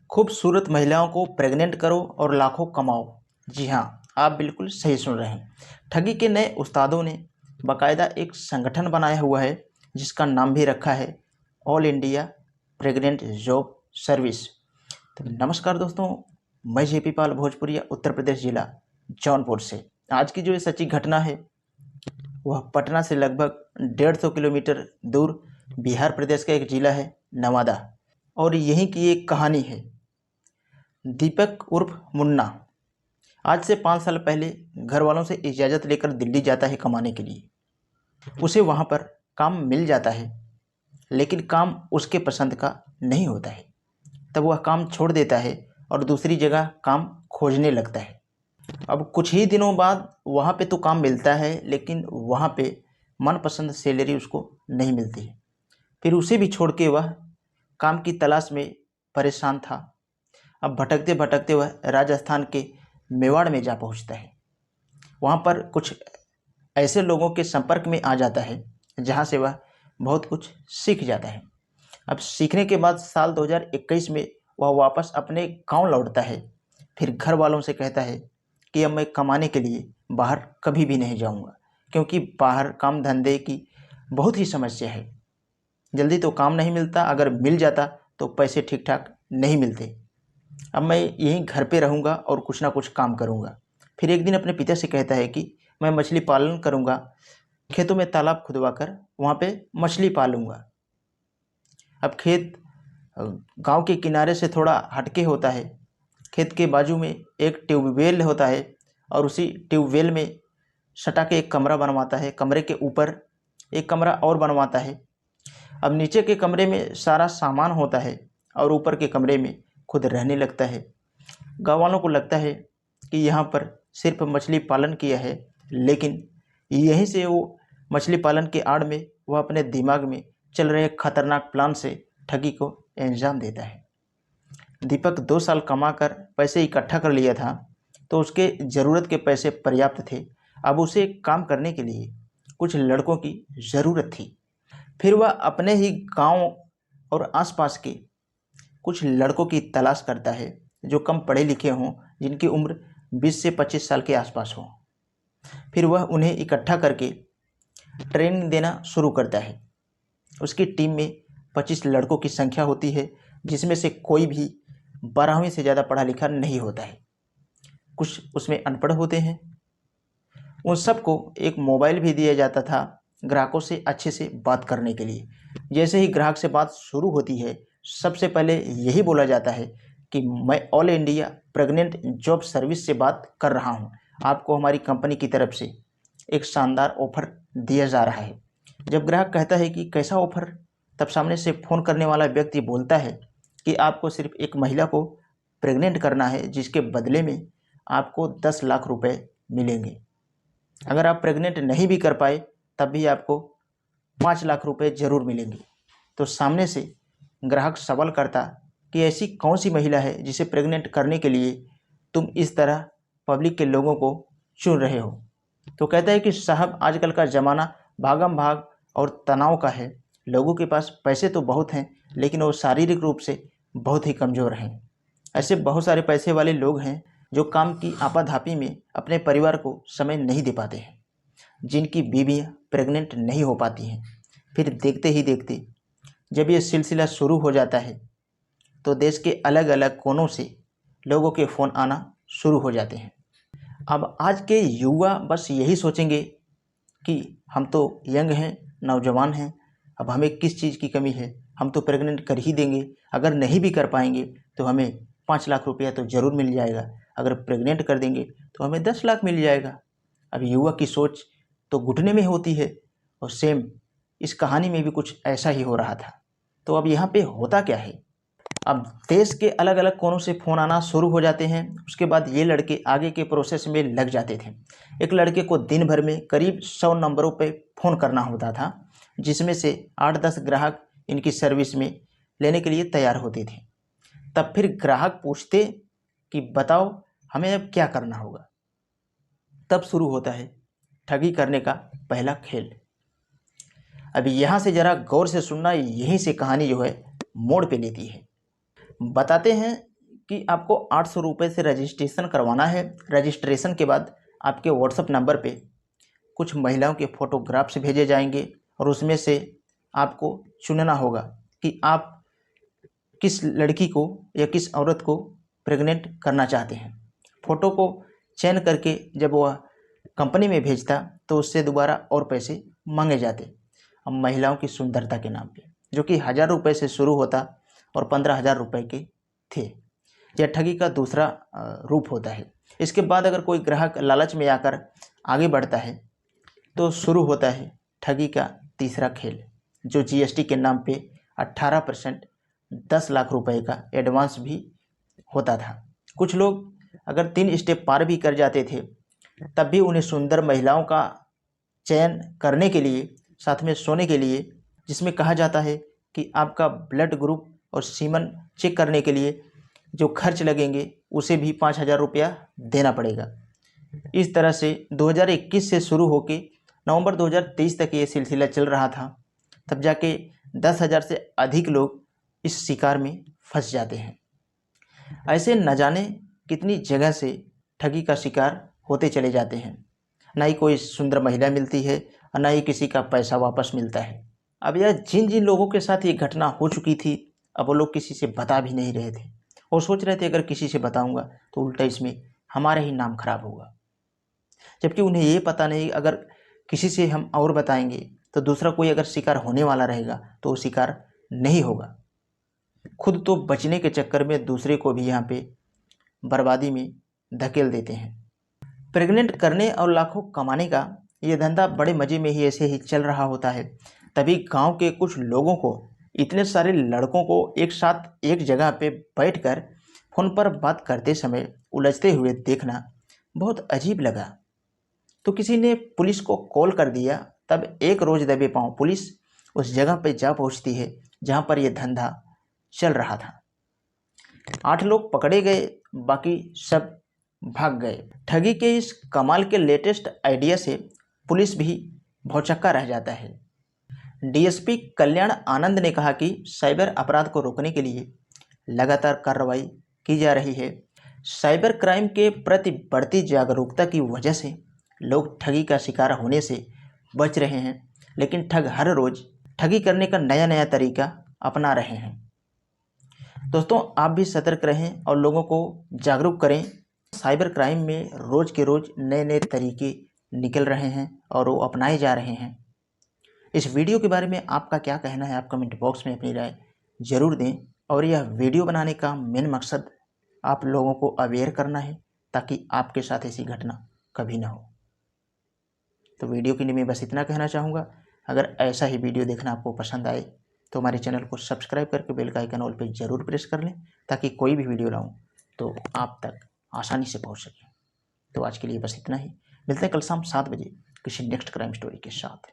खूबसूरत महिलाओं को प्रेग्नेंट करो और लाखों कमाओ। जी हाँ, आप बिल्कुल सही सुन रहे हैं। ठगी के नए उस्तादों ने बाकायदा एक संगठन बनाया हुआ है जिसका नाम भी रखा है all India pregnant job service. तो नमस्कार दोस्तों, मैं जेपी पाल भोजपुरिया उत्तर प्रदेश जिला जौनपुर से। आज की जो ये सच्ची घटना है वह पटना से लगभग 150 किलोमीटर दूर बिहार प्रदेश का एक जिला है नवादा, और यहीं की एक कहानी है। दीपक उर्फ मुन्ना आज से 5 साल पहले घर वालों से इजाज़त लेकर दिल्ली जाता है कमाने के लिए। उसे वहाँ पर काम मिल जाता है, लेकिन काम उसके पसंद का नहीं होता है। तब वह काम छोड़ देता है और दूसरी जगह काम खोजने लगता है। अब कुछ ही दिनों बाद वहाँ पे तो काम मिलता है, लेकिन वहाँ पे मनपसंद सैलरी उसको नहीं मिलती है। फिर उसे भी छोड़ के वह काम की तलाश में परेशान था। अब भटकते भटकते वह राजस्थान के मेवाड़ में जा पहुंचता है। वहां पर कुछ ऐसे लोगों के संपर्क में आ जाता है जहां से वह बहुत कुछ सीख जाता है। अब सीखने के बाद साल 2021 में वह वापस अपने गांव लौटता है। फिर घर वालों से कहता है कि अब मैं कमाने के लिए बाहर कभी भी नहीं जाऊंगा, क्योंकि बाहर काम धंधे की बहुत ही समस्या है। जल्दी तो काम नहीं मिलता, अगर मिल जाता तो पैसे ठीक ठाक नहीं मिलते। अब मैं यहीं घर पे रहूँगा और कुछ ना कुछ काम करूँगा। फिर एक दिन अपने पिता से कहता है कि मैं मछली पालन करूँगा, खेतों में तालाब खुदवा कर वहाँ पे मछली पालूँगा। अब खेत गांव के किनारे से थोड़ा हटके होता है। खेत के बाजू में एक ट्यूबवेल होता है और उसी ट्यूबवेल में सटा के एक कमरा बनवाता है। कमरे के ऊपर एक कमरा और बनवाता है। अब नीचे के कमरे में सारा सामान होता है और ऊपर के कमरे में खुद रहने लगता है। गाँव वालों को लगता है कि यहाँ पर सिर्फ मछली पालन किया है, लेकिन यहीं से वो मछली पालन के आड़ में वह अपने दिमाग में चल रहे खतरनाक प्लान से ठगी को अंजाम देता है। दीपक 2 साल कमाकर पैसे इकट्ठा कर लिया था, तो उसके ज़रूरत के पैसे पर्याप्त थे। अब उसे काम करने के लिए कुछ लड़कों की ज़रूरत थी। फिर वह अपने ही गांव और आसपास के कुछ लड़कों की तलाश करता है जो कम पढ़े लिखे हों, जिनकी उम्र 20 से 25 साल के आसपास हो। फिर वह उन्हें इकट्ठा करके ट्रेनिंग देना शुरू करता है। उसकी टीम में 25 लड़कों की संख्या होती है, जिसमें से कोई भी 12वीं से ज़्यादा पढ़ा लिखा नहीं होता है। कुछ उसमें अनपढ़ होते हैं। उन सबको एक मोबाइल भी दिया जाता था ग्राहकों से अच्छे से बात करने के लिए। जैसे ही ग्राहक से बात शुरू होती है, सबसे पहले यही बोला जाता है कि मैं all India pregnant job service से बात कर रहा हूं। आपको हमारी कंपनी की तरफ से एक शानदार ऑफर दिया जा रहा है। जब ग्राहक कहता है कि कैसा ऑफर, तब सामने से फ़ोन करने वाला व्यक्ति बोलता है कि आपको सिर्फ एक महिला को प्रेग्नेंट करना है, जिसके बदले में आपको 10 लाख रुपए मिलेंगे। अगर आप प्रेग्नेंट नहीं भी कर पाए तब भी आपको 5 लाख रुपए ज़रूर मिलेंगे। तो सामने से ग्राहक सवाल करता कि ऐसी कौन सी महिला है जिसे प्रेग्नेंट करने के लिए तुम इस तरह पब्लिक के लोगों को चुन रहे हो। तो कहता है कि साहब, आजकल का ज़माना भागम भाग और तनाव का है। लोगों के पास पैसे तो बहुत हैं, लेकिन वो शारीरिक रूप से बहुत ही कमज़ोर हैं। ऐसे बहुत सारे पैसे वाले लोग हैं जो काम की आपाधापी में अपने परिवार को समय नहीं दे पाते हैं, जिनकी बीवियाँ प्रेग्नेंट नहीं हो पाती हैं। फिर देखते ही देखते जब ये सिलसिला शुरू हो जाता है, तो देश के अलग अलग कोनों से लोगों के फ़ोन आना शुरू हो जाते हैं। अब आज के युवा बस यही सोचेंगे कि हम तो यंग हैं, नौजवान हैं, अब हमें किस चीज़ की कमी है, हम तो प्रेग्नेंट कर ही देंगे। अगर नहीं भी कर पाएंगे तो हमें 5 लाख रुपया तो ज़रूर मिल जाएगा, अगर प्रेग्नेंट कर देंगे तो हमें 10 लाख मिल जाएगा। अब युवा की सोच तो घुटने में होती है, और सेम इस कहानी में भी कुछ ऐसा ही हो रहा था। तो अब यहाँ पे होता क्या है, अब देश के अलग अलग कोनों से फ़ोन आना शुरू हो जाते हैं। उसके बाद ये लड़के आगे के प्रोसेस में लग जाते थे। एक लड़के को दिन भर में करीब 100 नंबरों पे फ़ोन करना होता था, जिसमें से 8-10 ग्राहक इनकी सर्विस में लेने के लिए तैयार होते थे। तब फिर ग्राहक पूछते कि बताओ हमें अब क्या करना होगा। तब शुरू होता है ठगी करने का पहला खेल। अभी यहाँ से ज़रा गौर से सुनना, यहीं से कहानी जो है मोड़ पे लेती है। बताते हैं कि आपको 800 रुपये से रजिस्ट्रेशन करवाना है। रजिस्ट्रेशन के बाद आपके व्हाट्सएप नंबर पे कुछ महिलाओं के फ़ोटोग्राफ्स भेजे जाएंगे और उसमें से आपको चुनना होगा कि आप किस लड़की को या किस औरत को प्रेग्नेंट करना चाहते हैं। फ़ोटो को चयन करके जब वह कंपनी में भेजता तो उससे दोबारा और पैसे मांगे जाते। अब महिलाओं की सुंदरता के नाम पे, जो कि 1000 रुपये से शुरू होता और 15,000 रुपये के थे। यह ठगी का दूसरा रूप होता है। इसके बाद अगर कोई ग्राहक लालच में आकर आगे बढ़ता है तो शुरू होता है ठगी का तीसरा खेल, जो जीएसटी के नाम पे 18% 10 लाख रुपए का एडवांस भी होता था। कुछ लोग अगर 3 स्टेप पार भी कर जाते थे तब भी उन्हें सुंदर महिलाओं का चयन करने के लिए, साथ में सोने के लिए, जिसमें कहा जाता है कि आपका ब्लड ग्रुप और सीमन चेक करने के लिए जो खर्च लगेंगे उसे भी 5,000 रुपया देना पड़ेगा। इस तरह से 2021 से शुरू होकर नवंबर 2023 तक ये सिलसिला चल रहा था। तब जाके 10,000 से अधिक लोग इस शिकार में फंस जाते हैं। ऐसे न जाने कितनी जगह से ठगी का शिकार होते चले जाते हैं। ना ही कोई सुंदर महिला मिलती है और ना ही किसी का पैसा वापस मिलता है। अब यह जिन जिन लोगों के साथ ये घटना हो चुकी थी, अब वो लोग किसी से बता भी नहीं रहे थे और सोच रहे थे अगर किसी से बताऊंगा तो उल्टा इसमें हमारा ही नाम खराब होगा। जबकि उन्हें ये पता नहीं, अगर किसी से हम और बताएंगे तो दूसरा कोई अगर शिकार होने वाला रहेगा तो वो शिकार नहीं होगा। खुद तो बचने के चक्कर में दूसरे को भी यहाँ पे बर्बादी में धकेल देते हैं। प्रेग्नेंट करने और लाखों कमाने का ये धंधा बड़े मज़े में ही ऐसे ही चल रहा होता है। तभी गांव के कुछ लोगों को इतने सारे लड़कों को एक साथ एक जगह पे बैठकर फ़ोन पर बात करते समय उलझते हुए देखना बहुत अजीब लगा। तो किसी ने पुलिस को कॉल कर दिया। तब एक रोज़ दबे पांव पुलिस उस जगह पे जा पहुंचती है जहां पर यह धंधा चल रहा था। 8 लोग पकड़े गए, बाकी सब भाग गए। ठगी के इस कमाल के लेटेस्ट आइडिया से पुलिस भी भौचक्का रह जाता है। डीएसपी कल्याण आनंद ने कहा कि साइबर अपराध को रोकने के लिए लगातार कार्रवाई की जा रही है। साइबर क्राइम के प्रति बढ़ती जागरूकता की वजह से लोग ठगी का शिकार होने से बच रहे हैं, लेकिन ठग हर रोज़ ठगी करने का नया नया तरीका अपना रहे हैं। दोस्तों, आप भी सतर्क रहें और लोगों को जागरूक करें। साइबर क्राइम में रोज़ के रोज़ नए नए तरीके निकल रहे हैं और वो अपनाए जा रहे हैं। इस वीडियो के बारे में आपका क्या कहना है, आप कमेंट बॉक्स में अपनी राय ज़रूर दें। और यह वीडियो बनाने का मेन मकसद आप लोगों को अवेयर करना है ताकि आपके साथ ऐसी घटना कभी ना हो। तो वीडियो के लिए मैं बस इतना कहना चाहूँगा। अगर ऐसा ही वीडियो देखना आपको पसंद आए तो हमारे चैनल को सब्सक्राइब करके बेल का आइकन ऑल पे ज़रूर प्रेस कर लें ताकि कोई भी वीडियो लाऊं तो आप तक आसानी से पहुंच सके। तो आज के लिए बस इतना ही। मिलते हैं कल शाम 7 बजे किसी नेक्स्ट क्राइम स्टोरी के साथ।